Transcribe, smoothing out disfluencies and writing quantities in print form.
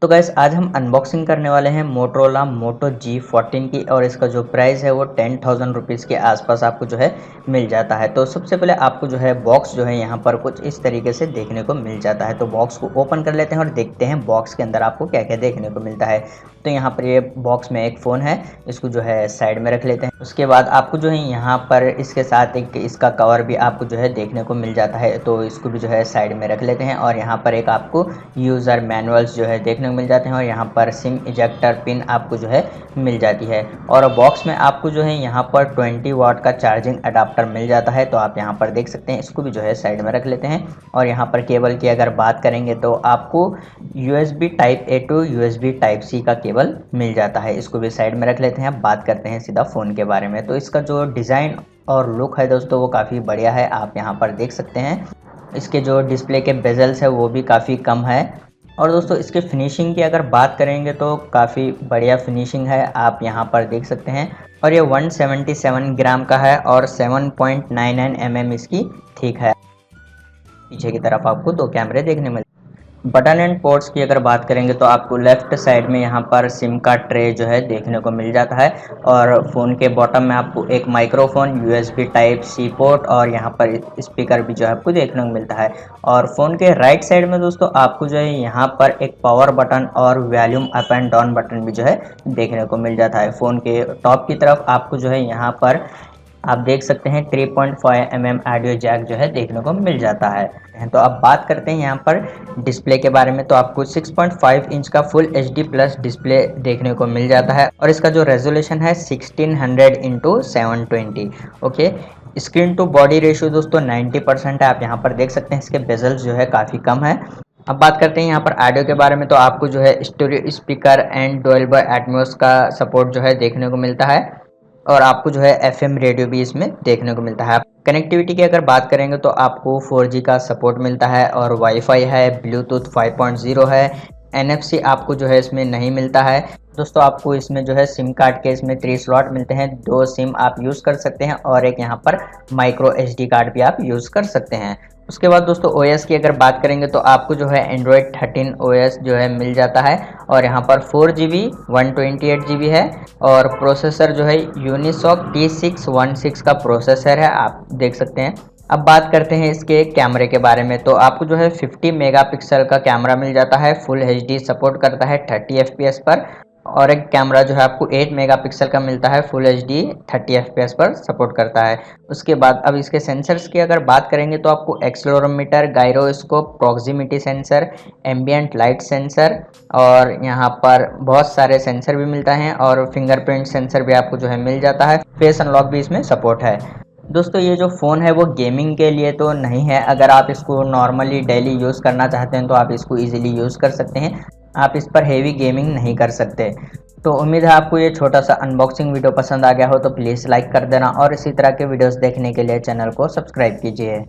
तो गाइस आज हम अनबॉक्सिंग करने वाले हैं मोटरोला मोटो G14 की और इसका जो प्राइस है वो 10,000 रुपीज़ के आसपास आपको जो है मिल जाता है। तो सबसे पहले आपको जो है बॉक्स जो है यहाँ पर कुछ इस तरीके से देखने को मिल जाता है। तो बॉक्स को ओपन कर लेते हैं और देखते हैं बॉक्स के अंदर आपको क्या क्या देखने को मिलता है। तो यहाँ पर ये बॉक्स में एक फ़ोन है, इसको जो है साइड में रख लेते हैं। उसके बाद आपको जो है यहाँ पर इसके साथ एक इसका कवर भी आपको जो है देखने को मिल जाता है, तो इसको भी जो है साइड में रख लेते हैं। और यहाँ पर एक आपको यूज़र मैनुअल्स जो है देखने को मिल जाते हैं और यहाँ पर सिम इजेक्टर पिन आपको जो है मिल जाती है। और बॉक्स में आपको जो है यहाँ पर 20 वाट का चार्जिंग अडाप्टर मिल जाता है, तो आप यहाँ पर देख सकते हैं। इसको भी जो है साइड में रख लेते हैं। और यहाँ पर केबल की अगर बात करेंगे तो आपको USB type A to USB type C का केबल मिल जाता है, इसको भी साइड में रख लेते हैं। अब बात करते हैं सीधा फ़ोन के बारे में। तो इसका जो डिज़ाइन और लुक है दोस्तों वो काफ़ी बढ़िया है, आप यहाँ पर देख सकते हैं। इसके जो डिस्प्ले के बेजल्स है वो भी काफ़ी कम है। और दोस्तों इसके फिनिशिंग की अगर बात करेंगे तो काफ़ी बढ़िया फिनिशिंग है, आप यहाँ पर देख सकते हैं। और ये 177 ग्राम का है और 7.99 mm इसकी थिक है। पीछे की तरफ आपको दो कैमरे देखने मिलते हैं। बटन एंड पोर्ट्स की अगर बात करेंगे तो आपको लेफ्ट साइड में यहाँ पर सिम का ट्रे जो है देखने को मिल जाता है। और फ़ोन के बॉटम में आपको एक microphone, USB type C port और यहाँ पर स्पीकर भी जो है आपको देखने को मिलता है। और फ़ोन के राइट साइड में दोस्तों आपको जो है यहाँ पर एक पावर बटन और volume up and down button भी जो है देखने को मिल जाता है। फ़ोन के टॉप की तरफ आपको जो है यहाँ पर आप देख सकते हैं 3.5 mm ऑडियो जैक जो है देखने को मिल जाता है। तो अब बात करते हैं यहाँ पर डिस्प्ले के बारे में। तो आपको 6.5 इंच का फुल HD प्लस डिस्प्ले देखने को मिल जाता है और इसका जो रेजोल्यूशन है 1600 into 720। Okay, screen to body ratio दोस्तों 90% है, आप यहाँ पर देख सकते हैं। इसके बेजल्स जो है काफ़ी कम है। अब बात करते हैं यहाँ पर ऑडियो के बारे में। तो आपको जो है studio speaker and Dolby Atmos का सपोर्ट जो है देखने को मिलता है और आपको जो है FM रेडियो भी इसमें देखने को मिलता है। कनेक्टिविटी की अगर बात करेंगे तो आपको 4G का सपोर्ट मिलता है और वाईफाई है, ब्लूटूथ 5.0 है। NFC आपको जो है इसमें नहीं मिलता है। दोस्तों आपको इसमें जो है सिम कार्ड के इसमें 3 स्लॉट मिलते हैं, 2 सिम आप यूज़ कर सकते हैं और एक यहाँ पर माइक्रो SD कार्ड भी आप यूज़ कर सकते हैं। उसके बाद दोस्तों OS की अगर बात करेंगे तो आपको जो है एंड्रॉयड 13 OS जो है मिल जाता है और यहाँ पर 4GB 128GB है और प्रोसेसर जो है यूनिसॉक T616 का प्रोसेसर है, आप देख सकते हैं। अब बात करते हैं इसके कैमरे के बारे में। तो आपको जो है 50 मेगापिक्सल का कैमरा मिल जाता है, फुल HD सपोर्ट करता है 30 FPS पर। और एक कैमरा जो है आपको 8 मेगापिक्सल का मिलता है, फुल HD 30 FPS पर सपोर्ट करता है। उसके बाद अब इसके सेंसर्स की अगर बात करेंगे तो आपको accelerometer, gyroscope, proximity sensor, ambient light sensor और यहाँ पर बहुत सारे सेंसर भी मिलता है और फिंगरप्रिंट सेंसर भी आपको जो है मिल जाता है। फेस अनलॉक भी इसमें सपोर्ट है। दोस्तों ये जो फ़ोन है वो गेमिंग के लिए तो नहीं है, अगर आप इसको नॉर्मली डेली यूज़ करना चाहते हैं तो आप इसको इजीली यूज़ कर सकते हैं, आप इस पर हेवी गेमिंग नहीं कर सकते। तो उम्मीद है आपको ये छोटा सा अनबॉक्सिंग वीडियो पसंद आ गया हो, तो प्लीज़ लाइक कर देना और इसी तरह के वीडियोस देखने के लिए चैनल को सब्सक्राइब कीजिए।